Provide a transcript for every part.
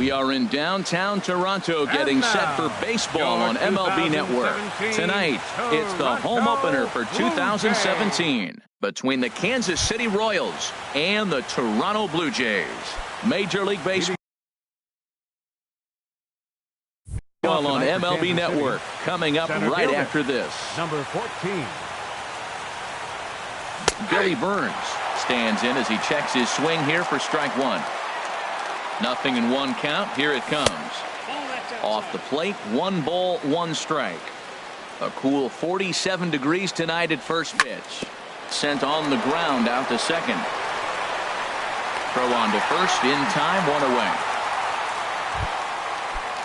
We are in downtown Toronto getting set for baseball on MLB Network. Tonight, it's the home opener for 2017 between the Kansas City Royals and the Toronto Blue Jays. Major League Baseball on MLB Network coming up right after this. Number 14. Billy Burns stands in as he checks his swing here for strike one. Nothing in one count. Here it comes. Off the plate, 1 ball, 1 strike. A cool 47 degrees tonight at first pitch. Sent on the ground out to second. Throw on to first in time, 1 away.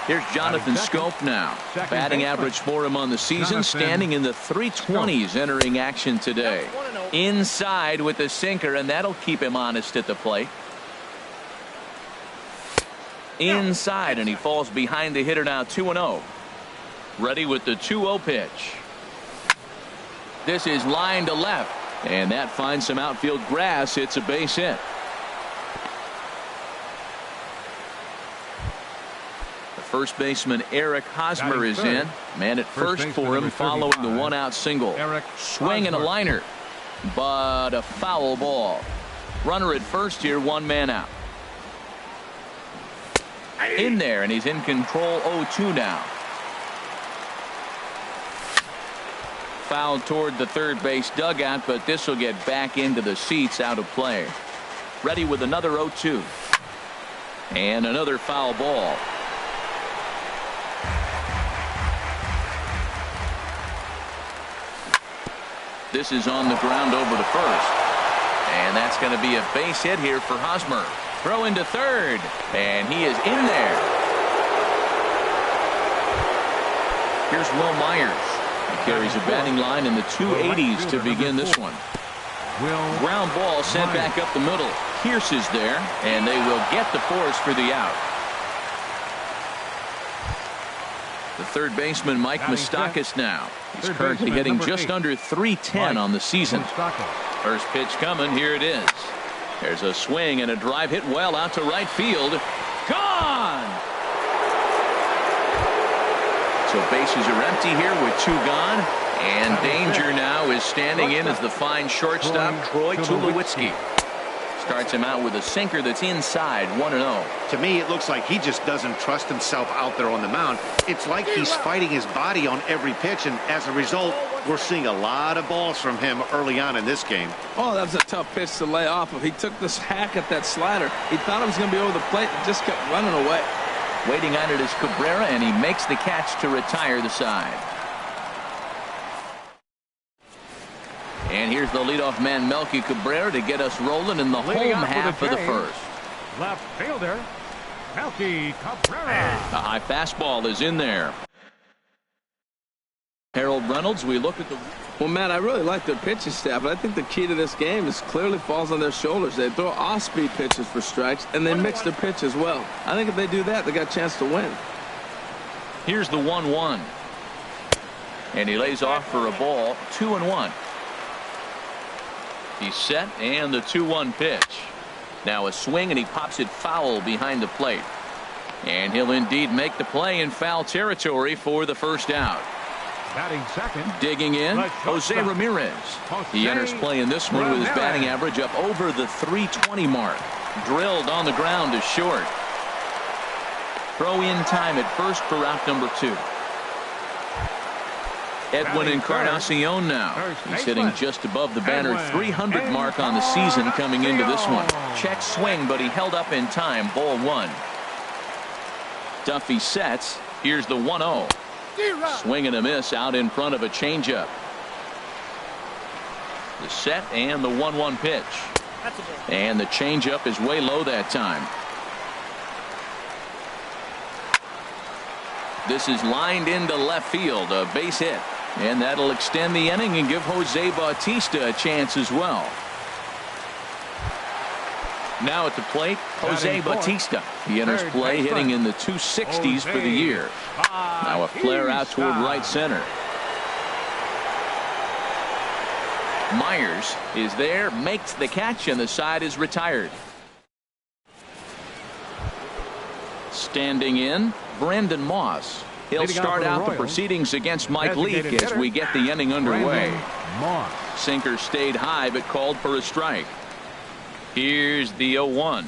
Here's Jonathan Scope now. Batting average for him on the season standing in the 320s entering action today. Inside with the sinker, and that'll keep him honest at the plate. Inside, and he falls behind the hitter now, 2-0. Ready with the 2-0 pitch. This is line to left, and that finds some outfield grass. It's a base hit. The first baseman Eric Hosmer is in. Man at first for him following the 1-out single. Swing and a liner, but a foul ball. Runner at first here, 1 man out. In there, and he's in control, 0-2 now. Foul toward the third base dugout, but this will get back into the seats, out of play. Ready with another 0-2. And another foul ball. This is on the ground over to first. And that's going to be a base hit here for Hosmer. Throw into third, and he is in there. Here's Will Myers. He carries a batting line in the 280s to begin this one. Ground ball sent back up the middle. Pierce is there, and they will get the force for the out. The third baseman, Mike Moustakas, now. He's currently hitting just under 310 on the season. First pitch coming. Here it is. There's a swing and a drive hit well out to right field. Gone! So bases are empty here with 2 gone. And danger now is standing in as the fine shortstop, Troy Tulowitzki. Starts him out with a sinker that's inside, 1-0. To me, it looks like he just doesn't trust himself out there on the mound. It's like he's fighting his body on every pitch, and as a result, we're seeing a lot of balls from him early on in this game. Oh, that was a tough pitch to lay off of. He took this hack at that slider. He thought it was going to be over the plate and just kept running away. Waiting on it is Cabrera, and he makes the catch to retire the side. And here's the leadoff man, Melky Cabrera, to get us rolling in the home half of the first. Left fielder, Melky Cabrera. A high fastball is in there. Harold Reynolds, we look at the... Well, Matt, I really like their pitching staff, but I think the key to this game is clearly falls on their shoulders. They throw off-speed pitches for strikes, and they mix their pitch as well. I think if they do that, they got a chance to win. Here's the 1-1. And he lays off for a ball, 2-1. He's set, and the 2-1 pitch. Now a swing, and he pops it foul behind the plate. And he'll indeed make the play in foul territory for the first out. Batting second. Digging in, Jose Ramirez. He enters play in this one with his batting average up over the 320 mark. Drilled on the ground to short. Throw in time at first for out number 2. Edwin Encarnacion now. He's hitting just above the banner 300 mark on the season coming into this one. Check swing, but he held up in time. Ball 1. Duffy sets. Here's the 1-0. Swing and a miss out in front of a changeup. The set and the 1-1 pitch. And the changeup is way low that time. This is lined into left field, a base hit. And that'll extend the inning and give Jose Bautista a chance as well. Now at the plate, Jose Bautista. He enters play hitting in the 260s for the year. Now a flare out toward right center. Myers is there, makes the catch, and the side is retired. Standing in, Brandon Moss. He'll Leading start out the Royals, proceedings against Mike Leake designated as hitter, we get the inning underway. Brandon Moss. Sinker stayed high but called for a strike. Here's the 0-1.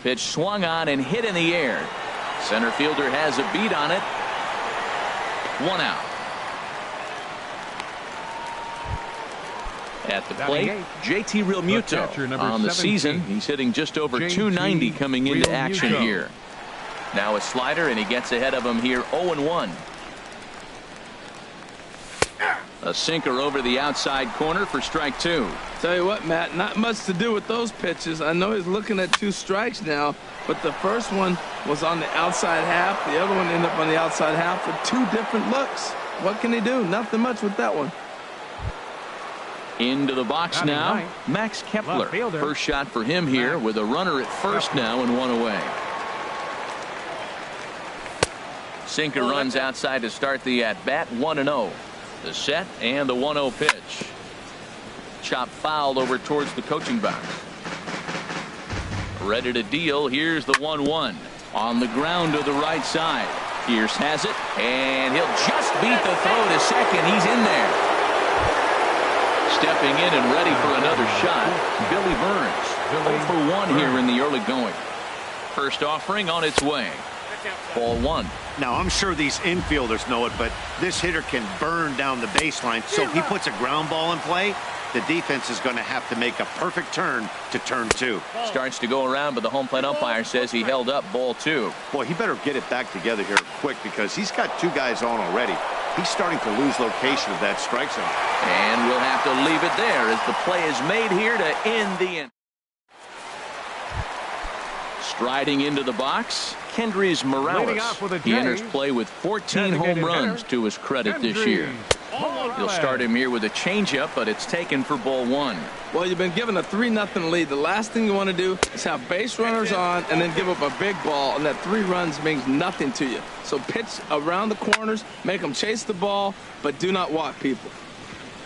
Pitch swung on and hit in the air. Center fielder has a beat on it. 1 out. At the plate, JT Realmuto. On the season, he's hitting just over .290 coming into action here. Now a slider, and he gets ahead of him here. 0-1. A sinker over the outside corner for strike 2. Tell you what, Matt, not much to do with those pitches. I know he's looking at 2 strikes now, but the first one was on the outside half. The other one ended up on the outside half for 2 different looks. What can he do? Nothing much with that one. Into the box now, Max Kepler. First shot for him here with a runner at first now and 1 away. Sinker runs outside to start the at-bat. 1-0. The set and the 1-0 pitch. Chop fouled over towards the coaching box. Ready to deal. Here's the 1-1. On the ground to the right side. Pierce has it, and he'll just beat the throw to second. He's in there. Stepping in and ready for another shot, Billy Burns. 0 for 1 here in the early going. First offering on its way. Ball 1. Now, I'm sure these infielders know it, but this hitter can burn down the baseline. So if he puts a ground ball in play, the defense is going to have to make a perfect turn to turn 2. Starts to go around, but the home plate umpire says he held up ball 2. Boy, he better get it back together here quick because he's got 2 guys on already. He's starting to lose location of that strike zone. And we'll have to leave it there as the play is made here to end the inning. Striding into the box, Kendrys Morales. He enters play with 14 home runs to his credit this year. He'll start him here with a changeup, but it's taken for ball 1. Well, you've been given a 3-0 lead. The last thing you want to do is have base runners on and then give up a big ball, and that 3 runs means nothing to you. So pitch around the corners, make them chase the ball, but do not walk people.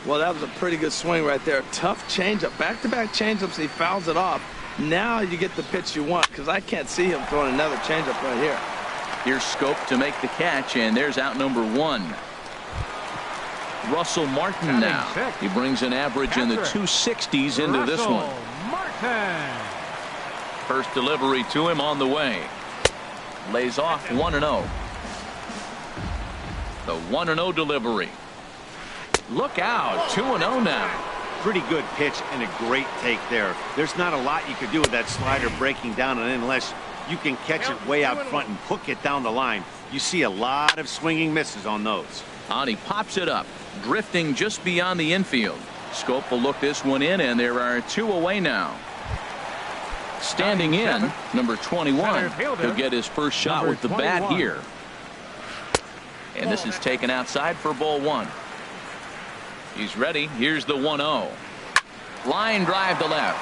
Well, that was a pretty good swing right there. Tough changeup. Back-to-back changeups, he fouls it off. Now you get the pitch you want, because I can't see him throwing another changeup right here. Here's Scope to make the catch, and there's out number 1. Russell Martin now. He brings an average in the 260s into this one. First delivery to him on the way. Lays off 1-0. The 1-0 delivery. Look out. 2-0 now. Pretty good pitch and a great take there. There's not a lot you could do with that slider breaking down, and unless you can catch it way out front and hook it down the line, you see a lot of swinging misses on those. And he pops it up, drifting just beyond the infield. Scope will look this one in, and there are 2 away now. Standing in, number 21. He'll get his first shot with the bat here. And this is taken outside for ball 1. He's ready. Here's the 1-0. Line drive to left.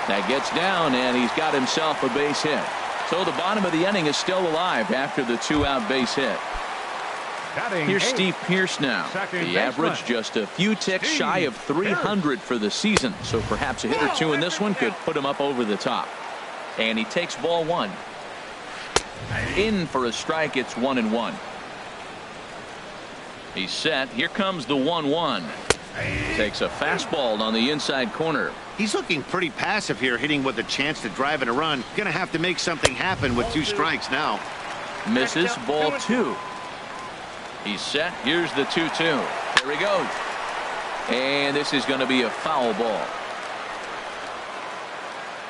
That gets down, and he's got himself a base hit. So the bottom of the inning is still alive after the 2-out base hit. Here's Steve Pierce now. The average just a few ticks shy of 300 for the season. So perhaps a hit or 2 in this one could put him up over the top. And he takes ball 1. In for a strike. It's 1-1. He's set. Here comes the 1-1. Takes a fastball on the inside corner. He's looking pretty passive here, hitting with a chance to drive in a run. Gonna have to make something happen with 2 strikes now. Misses ball 2. He's set. Here's the 2-2. There he goes. And this is going to be a foul ball.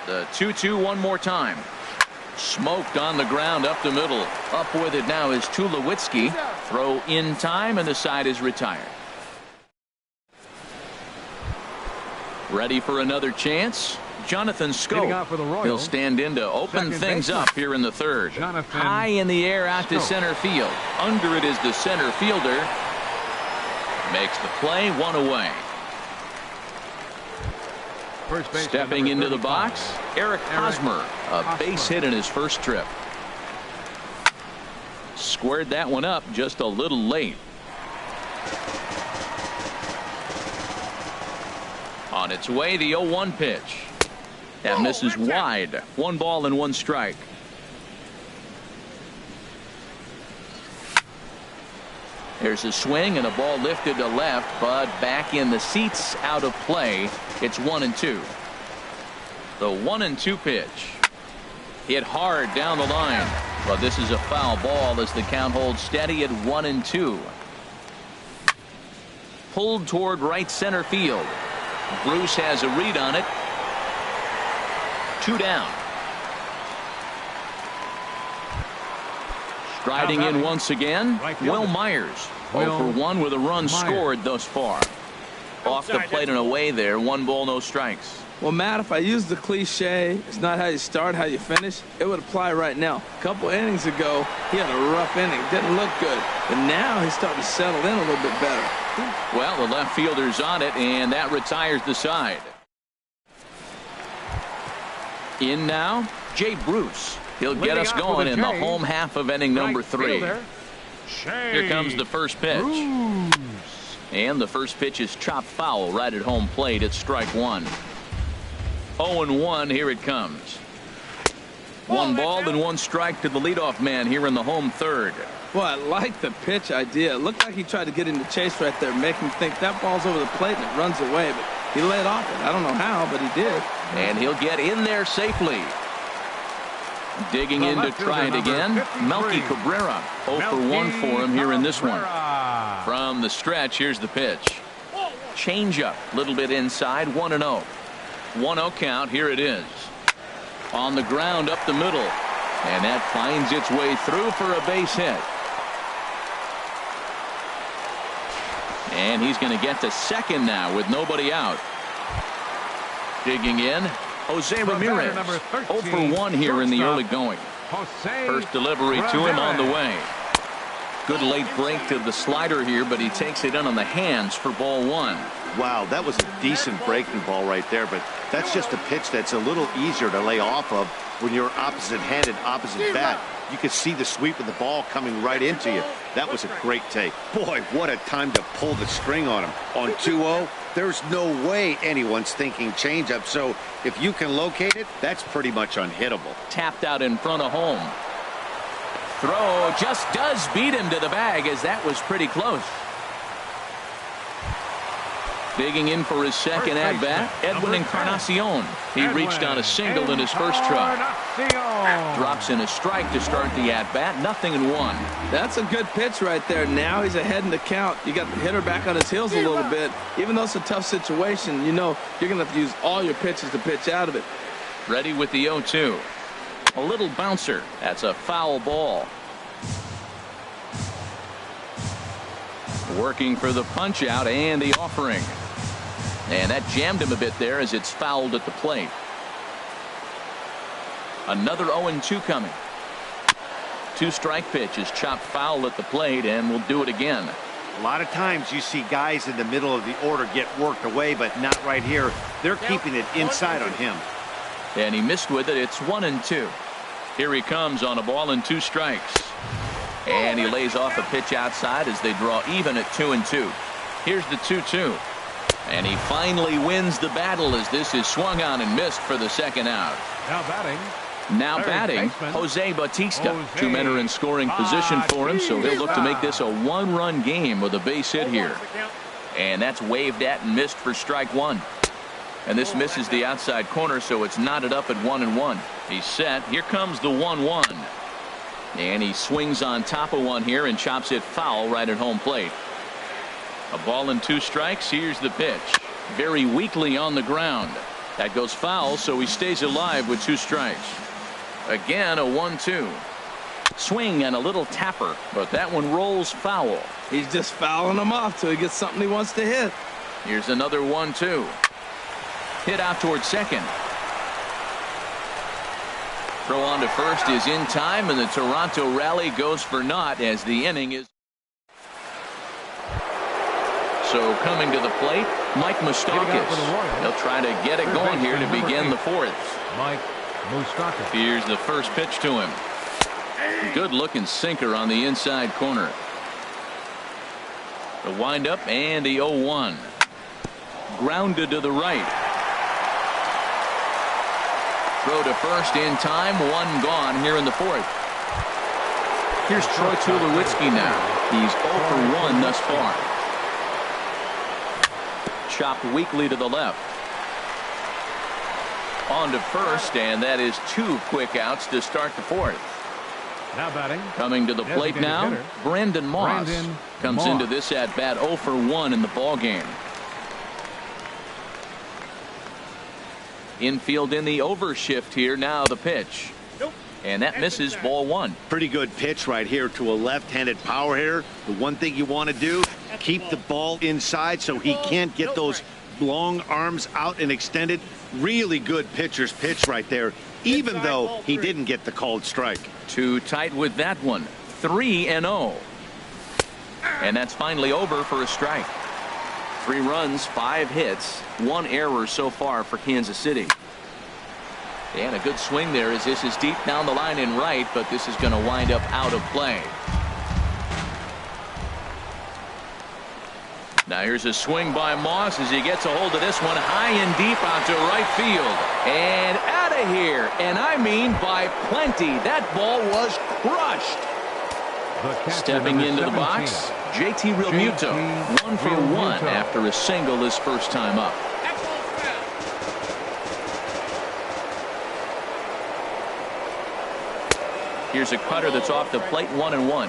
The 2-2 one more time. Smoked on the ground up the middle. Up with it now is Tulowitzki. Throw in time, and the side is retired. Ready for another chance. Jonathan Scope. He'll stand in to open things up here in the 3rd. High in the air out to center field. Under it is the center fielder. Makes the play. 1 away. Stepping into the box, Eric Hosmer. A base hit in his first trip. Squared that one up just a little late. On its way, the 0-1 pitch. That misses wide. 1 ball and 1 strike. There's a swing and a ball lifted to left, but back in the seats, out of play. It's 1-2. The 1-2 pitch. Hit hard down the line. But this is a foul ball as the count holds steady at 1-2. Pulled toward right center field. Bruce has a read on it. 2 down. Striding in once again, Will Myers. 0 for 1 with a run scored thus far. Off the plate and away there. 1 ball, no strikes. Well, Matt, if I use the cliche, it's not how you start, how you finish, it would apply right now. A couple innings ago, he had a rough inning. Didn't look good. But now he's starting to settle in a little bit better. Well, the left fielder's on it, and that retires the side. In now, Jay Bruce. He'll get us going in the home half of inning number 3. Here comes the first pitch. And the first pitch is chopped foul right at home plate. It's strike 1. 0-1. Here it comes. 1 ball and 1 strike to the leadoff man here in the home third. Well, I like the pitch idea. It looked like he tried to get into chase right there, make him think that ball's over the plate and it runs away. But he let off it. I don't know how, but he did. And he'll get in there safely. Digging in to try it again. Melky Cabrera. 0 for 1 for him here in this one. From the stretch, here's the pitch. Changeup, a little bit inside. 1-0. 1-0 count. Here it is. On the ground up the middle. And that finds its way through for a base hit. And he's going to get to second now with nobody out. Digging in, Jose Ramirez. 0 for 1 here in the early going. First delivery to him on the way. Good late break to the slider here, but he takes it in on the hands for ball 1. Wow, that was a decent breaking ball right there, but that's just a pitch that's a little easier to lay off of when you're opposite-handed, opposite bat. You could see the sweep of the ball coming right into you. That was a great take. Boy, what a time to pull the string on him. On 2-0, there's no way anyone's thinking changeup, so if you can locate it, that's pretty much unhittable. Tapped out in front of home. Throw just does beat him to the bag, as that was pretty close. Digging in for his second at-bat, Edwin Encarnacion. He reached on a single in his first try. Drops in a strike to start the at-bat. 0-1. That's a good pitch right there. Now he's ahead in the count. You got the hitter back on his heels a little bit. Even though it's a tough situation, you know you're going to have to use all your pitches to pitch out of it. Ready with the 0-2. A little bouncer. That's a foul ball. Working for the punch out and the offering. And that jammed him a bit there as it's fouled at the plate. Another 0-2 coming. 2-strike pitch is chopped foul at the plate, and we'll do it again. A lot of times you see guys in the middle of the order get worked away, but not right here. They're keeping it inside on him. And he missed with it. It's 1-2. Here he comes on a ball and 2 strikes. And he lays off a pitch outside as they draw even at 2-2. Here's the 2-2. And he finally wins the battle as this is swung on and missed for the second out. Now batting, Jose Bautista. 2 men are in scoring position for him, so he'll look to make this a 1-run game with a base hit here. And that's waved at and missed for strike 1. And this misses the outside corner, so it's knotted up at 1-1. He's set. Here comes the 1-1. And he swings on top of one here and chops it foul right at home plate. A ball and 2 strikes. Here's the pitch. Very weakly on the ground. That goes foul, so he stays alive with 2 strikes. Again, a 1-2. Swing and a little tapper, but that one rolls foul. He's just fouling him off till he gets something he wants to hit. Here's another 1-2. Hit out towards second. Throw on to first is in time, and the Toronto rally goes for naught as the inning is. So coming to the plate, Mike Moustakas. He'll try to get it going here to begin the 4th. Mike Moustakas. Here's the first pitch to him. Good looking sinker on the inside corner. The windup and the 0-1. Grounded to the right. Throw to first in time. 1 gone here in the 4th. Here's Troy Tulowitzki now. He's 0 for 1 thus far. Chopped weakly to the left. On to first, and that is 2 quick outs to start the 4th. Now batting. Coming to the plate now, Brandon Moss comes into this at bat 0 for 1 in the ball game. Infield in the overshift here. Now the pitch. And that misses, ball 1. Pretty good pitch right here to a left-handed power hitter. The one thing you want to do, keep the ball inside so he can't get those long arms out and extended. Really good pitcher's pitch right there, even though he didn't get the called strike. Too tight with that one. 3-0. And that's finally over for a strike. 3 runs, 5 hits, 1 error so far for Kansas City. And a good swing there as this is deep down the line in right, but this is going to wind up out of play. Now here's a swing by Moss as he gets a hold of this one high and deep out to right field. And out of here. And I mean by plenty. That ball was crushed. Stepping into the box, JT Realmuto. 1 for 1 after a single his first time up. Here's a cutter that's off the plate, 1-1.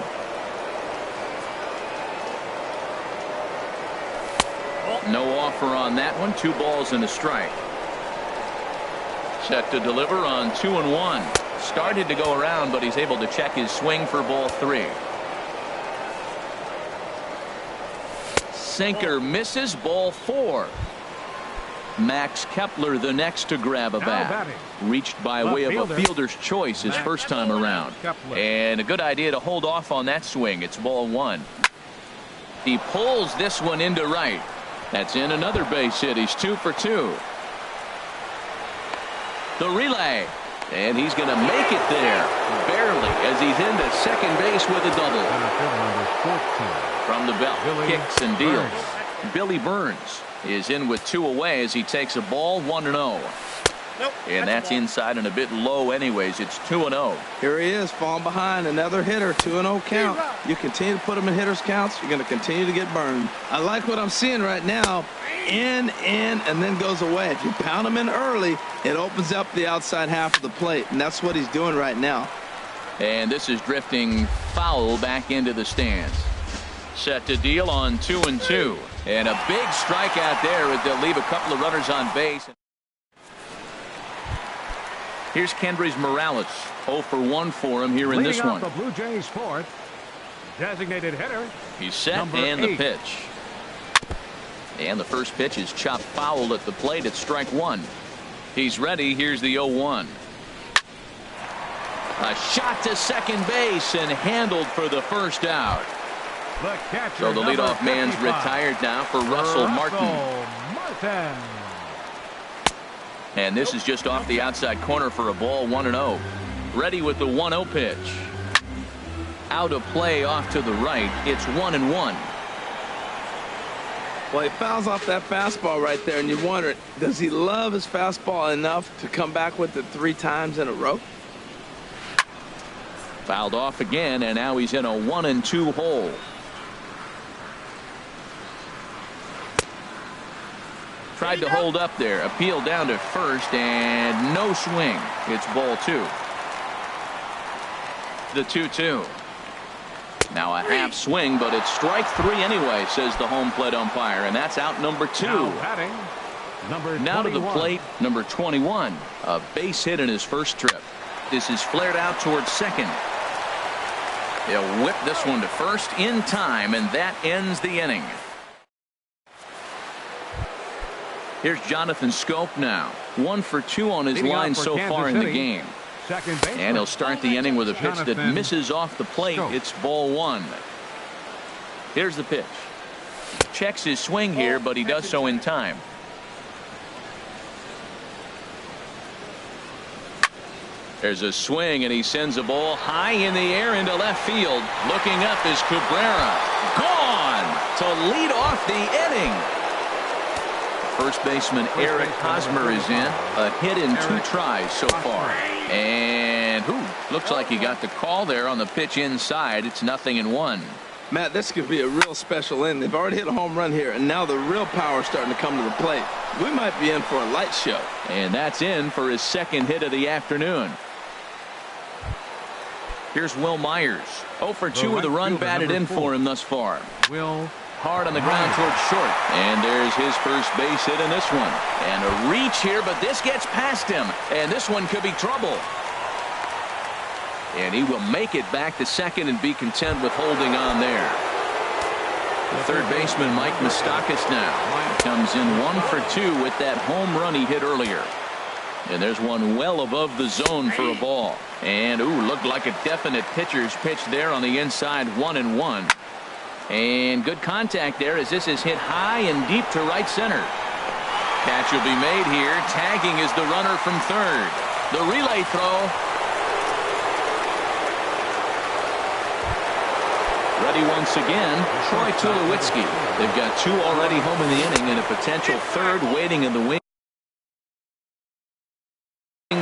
No offer on that one. 2 balls and a strike. Set to deliver on 2-1. Started to go around, but he's able to check his swing for ball 3. Sinker misses, ball 4. Max Kepler the next to grab a bat. Reached by way of a fielder's choice his first time around. And a good idea to hold off on that swing. It's ball 1. He pulls this one into right. That's in another base hit. He's 2 for 2. The relay. And he's going to make it there. Barely, as he's into second base with a double. From the belt, kicks and deals. Billy Burns is in with 2 away as he takes a ball, 1-0. And that's inside and a bit low anyways. It's 2-0. Here he is, falling behind, another hitter, 2-0 count. You continue to put him in hitters counts, you're going to continue to get burned. I like what I'm seeing right now. In, and then goes away. If you pound him in early, it opens up the outside half of the plate, and that's what he's doing right now. And this is drifting foul back into the stands. Set to deal on 2-2. And a big strikeout there as they'll leave a couple of runners on base. Here's Kendrys Morales. 0 for 1 for him here in this one. The Blue Jays 4th designated hitter. He's set and the pitch. And the first pitch is chopped foul at the plate at strike 1. He's ready. Here's the 0-1. A shot to second base and handled for the first out. So the leadoff man's retired now for Russell Martin. And this is just off the outside corner for a ball, 1-0. Ready with the 1-0 pitch. Out of play off to the right. It's 1-1. Well, he fouls off that fastball right there, and you wonder, does he love his fastball enough to come back with it 3 times in a row? Fouled off again, and now he's in a 1-2 hole. Tried to hold up there. Appeal down to first, and no swing. It's ball 2. The 2-2. Now a half swing, but it's strike 3 anyway, says the home plate umpire, and that's out number 2. Now to the plate, number 21. A base hit in his first trip. This is flared out towards second. He'll whip this one to first in time, and that ends the inning. Here's Jonathan Scope now. 1 for 2 on his line so far in the game. And he'll start the inning with a pitch that misses off the plate. It's ball 1. Here's the pitch. Checks his swing here, but he does so in time. There's a swing, and he sends a ball high in the air into left field. Looking up is Cabrera. Gone to lead off the inning. First baseman Eric Hosmer is in. A hit in 2 tries so far. And looks like he got the call there on the pitch inside. It's 0-1. Matt, this could be a real special inning. They've already hit a home run here, and now the real power is starting to come to the plate. We might be in for a light show. And that's in for his second hit of the afternoon. Here's Will Myers. 0 for 2 with a run batted in for him thus far. Will hard on the ground towards short. And there's his first base hit in this one. And a reach here, but this gets past him. And this one could be trouble. And he will make it back to second and be content with holding on there. The third baseman, Mike Moustakas, now comes in 1 for 2 with that home run he hit earlier. And there's one well above the zone for a ball. And looked like a definite pitcher's pitch there on the inside. 1-1. And good contact there as this is hit high and deep to right center. Catch will be made here. Tagging is the runner from third. The relay throw. Ready once again, Troy Tulowitzki. They've got 2 already home in the inning and a potential third waiting in the wings.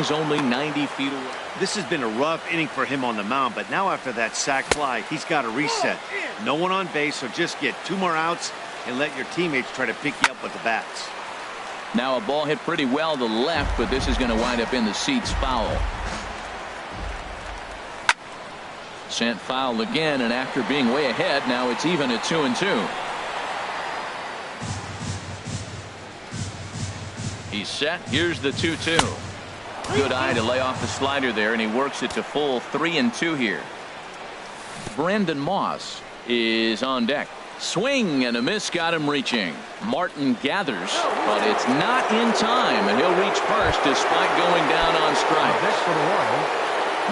Only 90 feet away. This has been a rough inning for him on the mound, but now after that sac fly, he's got to reset. No one on base, so just get 2 more outs and let your teammates try to pick you up with the bats. Now a ball hit pretty well to left, but this is going to wind up in the seats foul. Sent foul again, and after being way ahead, now it's even at 2-2. He's set. Here's the 2-2. Good eye to lay off the slider there, and he works it to full 3-2 here. Brandon Moss is on deck. Swing and a miss got him reaching. Martin gathers, but it's not in time, and he'll reach first despite going down on strikes.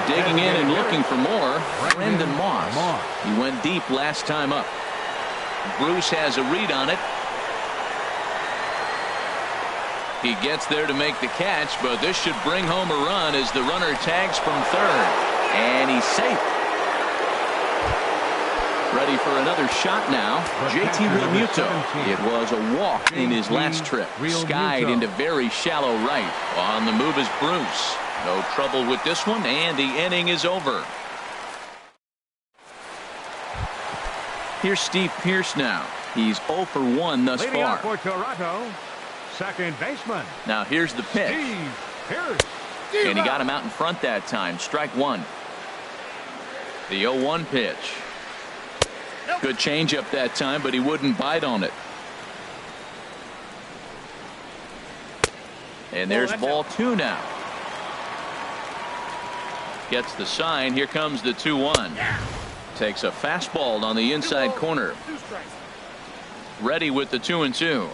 Digging in and looking for more, Brandon Moss. He went deep last time up. Bruce has a read on it. He gets there to make the catch, but this should bring home a run as the runner tags from third. And he's safe. Ready for another shot now. JT Realmuto. It was a walk in his last trip. Skied into very shallow right. On the move is Bruce. No trouble with this one, and the inning is over. Here's Steve Pearce now. He's 0 for 1 thus leading far. up for Toronto, second baseman. Now here's the pitch. Steve Pearce. And he got him out in front that time. Strike 1. The 0-1 pitch. Good changeup that time, but he wouldn't bite on it. And there's ball 2 now. Gets the sign. Here comes the 2-1. Takes a fastball on the inside corner. Ready with the 2-2.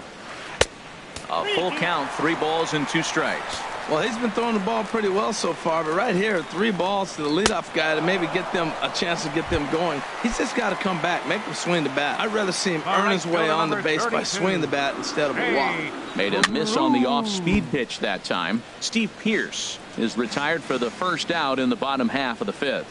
A full count, 3 balls and 2 strikes. Well, he's been throwing the ball pretty well so far, but right here, 3 balls to the leadoff guy to maybe get them a chance to get them going. He's just got to come back, make him swing the bat. I'd rather see him earn his way on the base by swinging the bat instead of a walk. Made a miss on the off-speed pitch that time. Steve Pearce is retired for the first out in the bottom half of the 5th.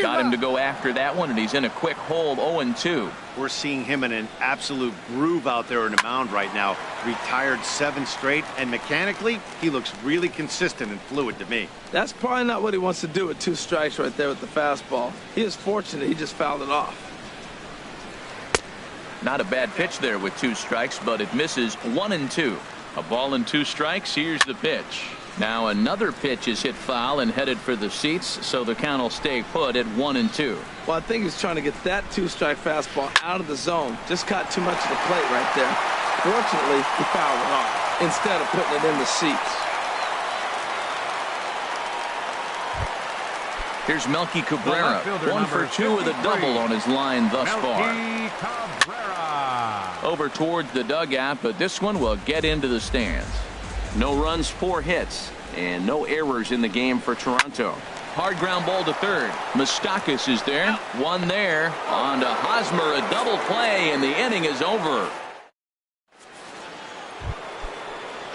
Got him to go after that one, and he's in a quick hold. 0-2. We're seeing him in an absolute groove out there in the mound right now. Retired 7 straight, and mechanically, he looks really consistent and fluid to me. That's probably not what he wants to do with 2 strikes right there with the fastball. He is fortunate he just fouled it off. Not a bad pitch there with 2 strikes, but it misses. 1-2. A ball and 2 strikes. Here's the pitch. Now another pitch is hit foul and headed for the seats, so the count will stay put at 1-2. Well, I think he's trying to get that 2-strike fastball out of the zone. Just caught too much of the plate right there. Fortunately, he fouled it off instead of putting it in the seats. Here's Melky Cabrera. 1 for 2 with a double on his line thus far. Over towards the dugout, but this one will get into the stands. No runs, 4 hits, and no errors in the game for Toronto. Hard ground ball to third. Moustakas is there. 1 there. On to Hosmer, a double play, and the inning is over.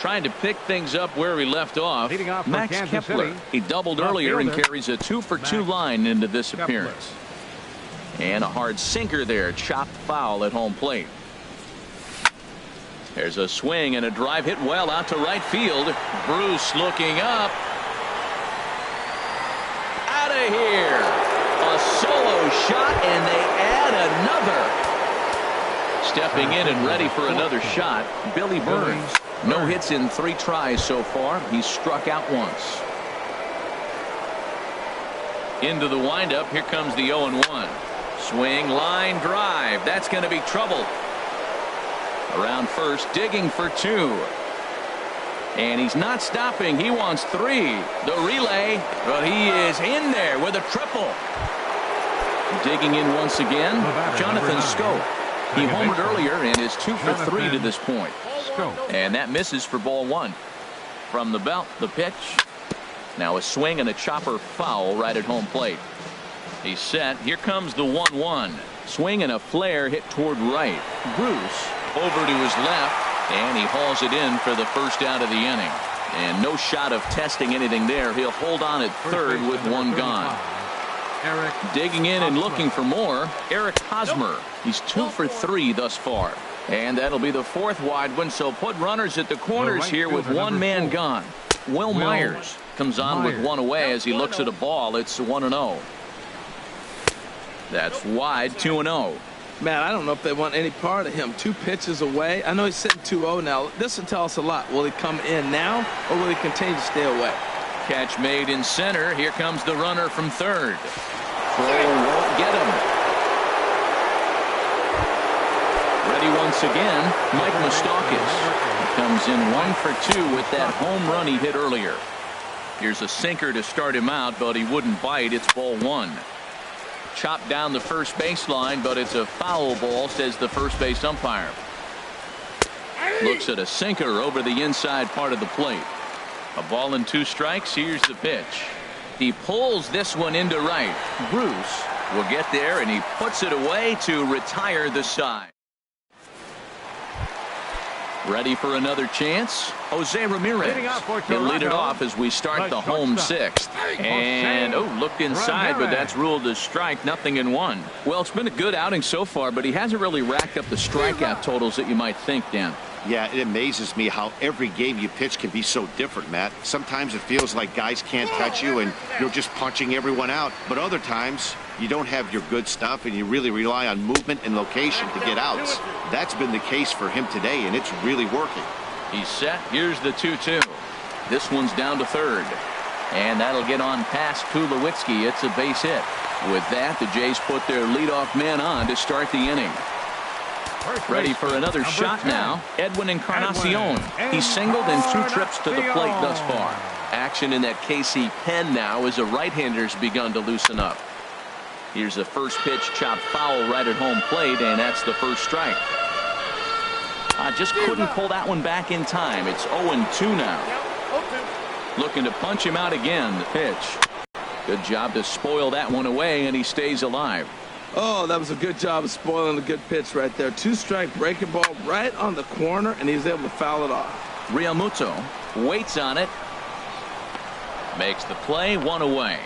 Trying to pick things up where we left off. Max Kepler. He doubled earlier and carries a 2 for 2 line into this appearance. And a hard sinker there. Chopped foul at home plate. There's a swing and a drive hit well out to right field. Bruce looking up. Out of here. A solo shot, and they add another. Stepping in and ready for another shot, Billy Burns. No hits in 3 tries so far. He's struck out once. Into the windup. Here comes the 0-1. Swing, line, drive. That's going to be trouble. Around first, digging for 2. And he's not stopping. He wants 3. The relay, but he is in there with a triple. Digging in once again, Jonathan Scope. He homered earlier and is 2 for 3 to this point. And that misses for ball 1. From the belt, the pitch. Now a swing and a chopper foul right at home plate. He's set. Here comes the 1-1. Swing and a flare hit toward right. Bruce over to his left, and he hauls it in for the first out of the inning. And no shot of testing anything there. He'll hold on at third with 1 gone. Digging in and looking for more, Eric Hosmer. He's 2 for 3 thus far. And that'll be the 4th wide one, so put runners at the corners here with 1 man gone. Will Myers comes on with 1 away as he looks at a ball. It's 1-0. That's wide, 2-0. Man, I don't know if they want any part of him. 2 pitches away. I know he's sitting 2-0 now. This will tell us a lot. Will he come in now, or will he continue to stay away? Catch made in center. Here comes the runner from third. Throw won't get him. Ready once again, Mike Moustakas. Comes in 1 for 2 with that home run he hit earlier. Here's a sinker to start him out, but he wouldn't bite. It's ball 1. Chopped down the first baseline, but it's a foul ball, says the first base umpire. Looks at a sinker over the inside part of the plate. A ball and 2 strikes. Here's the pitch. He pulls this one into right. Bruce will get there, and he puts it away to retire the side. Ready for another chance. Jose Ramirez. He'll lead it off as we start the home 6th. And looked inside, but that's ruled a strike. 0-1. Well, it's been a good outing so far, but he hasn't really racked up the strikeout totals that you might think, Dan. Yeah, it amazes me how every game you pitch can be so different, Matt. Sometimes it feels like guys can't touch you and you're just punching everyone out. But other times you don't have your good stuff and you really rely on movement and location to get outs. That's been the case for him today, and it's really working. He's set. Here's the 2-2. This one's down to third. And that'll get on past Tulowitzki. It's a base hit. With that, the Jays put their leadoff man on to start the inning. Ready for another shot now. Edwin Encarnacion. He's singled in 2 trips to the plate thus far. Action in that KC pen now as a right-hander's begun to loosen up. Here's the first pitch, chopped foul right at home plate, and that's the first strike. Just couldn't pull that one back in time. It's 0-2 now. Looking to punch him out again. The pitch. Good job to spoil that one away, and he stays alive. Oh, that was a good job of spoiling a good pitch right there. 2-strike breaking ball right on the corner, and he's able to foul it off. Realmuto waits on it. Makes the play, 1 away.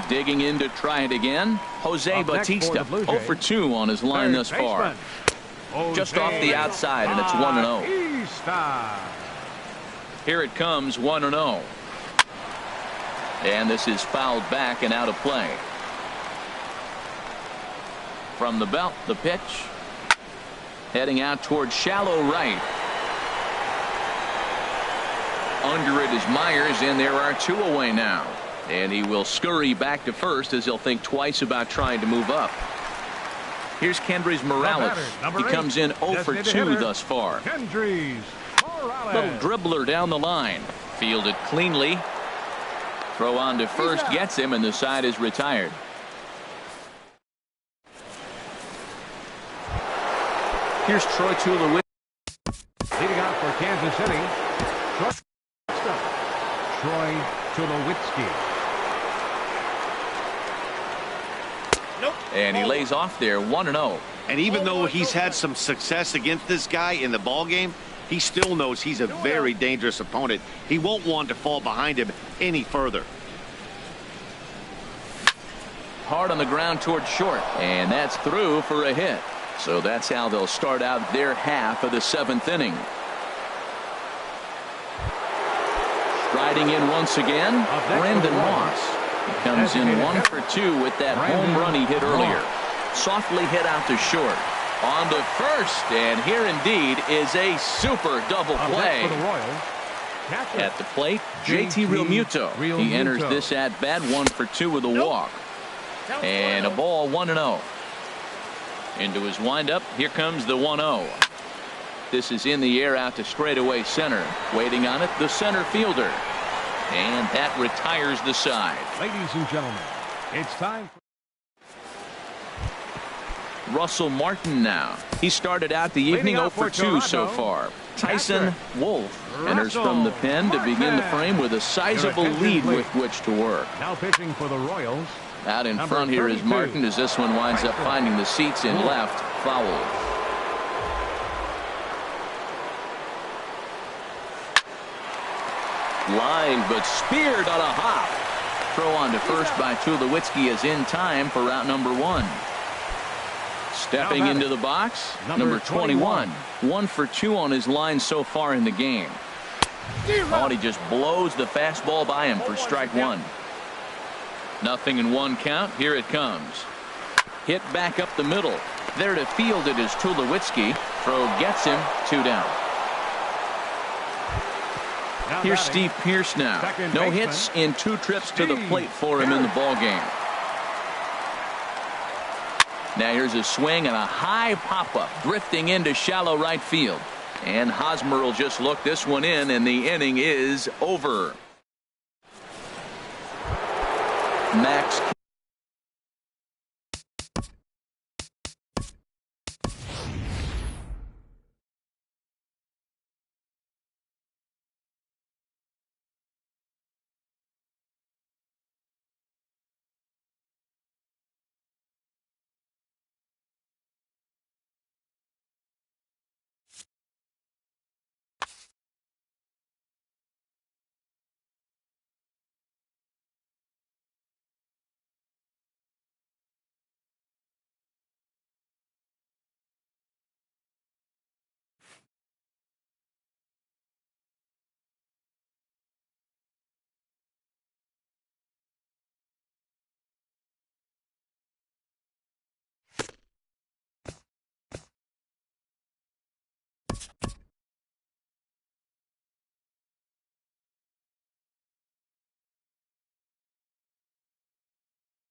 Digging in to try it again. Jose Bautista, 0 for 2 on his line thus far. Just off the outside, and it's 1-0. Here it comes, 1-0. And this is fouled back and out of play. From the belt, the pitch. Heading out toward shallow right. Under it is Myers, and there are 2 away now. And he will scurry back to first as he'll think twice about trying to move up. Here's Kendrys Morales. He comes in 0 for 2 thus far. Little dribbler down the line. Fielded cleanly. Throw on to first gets him, and the side is retired. Here's Troy Tulowitzki. Leading out for Kansas City, Troy Tulowitzki. And he lays off there, 1-0. And even though he's had some success against this guy in the ball game, he still knows he's a very dangerous opponent. He won't want to fall behind him any further. Hard on the ground toward short, and that's through for a hit. So that's how they'll start out their half of the 7th inning. Striding in once again, Brandon Moss. He comes in 1 for 2 with that home run he hit earlier. Softly hit out to short. On to first, and here indeed is a super double play. At the plate, JT Realmuto. He enters this at bat 1 for 2 with a walk. And a ball 1-0. Into his windup, here comes the 1-0. This is in the air out to straightaway center. Waiting on it, the center fielder. And that retires the side. Ladies and gentlemen, it's time for Russell Martin now. He started out the evening 0 for 2 so far. Tyson Wolf enters from the pen to begin the frame with a sizable lead with which to work. now pitching for the Royals. Out in front here is Martin as this one winds up finding the seats in left. Foul. Line but speared on a hop. Throw on to first by Tulowitzki is in time for route number 1. Stepping into the box, number 21. 1 for 2 on his line so far in the game. Oh, and he just blows the fastball by him for strike 1. 0-1 count. Here it comes. Hit back up the middle. There to field it is Tulowitzki. Throw gets him. 2 down. Here's Steve Pearce now. No hits in 2 trips to the plate for him in the ball game. Now here's a swing and a high pop-up drifting into shallow right field. And Hosmer will just look this one in, and the inning is over. Max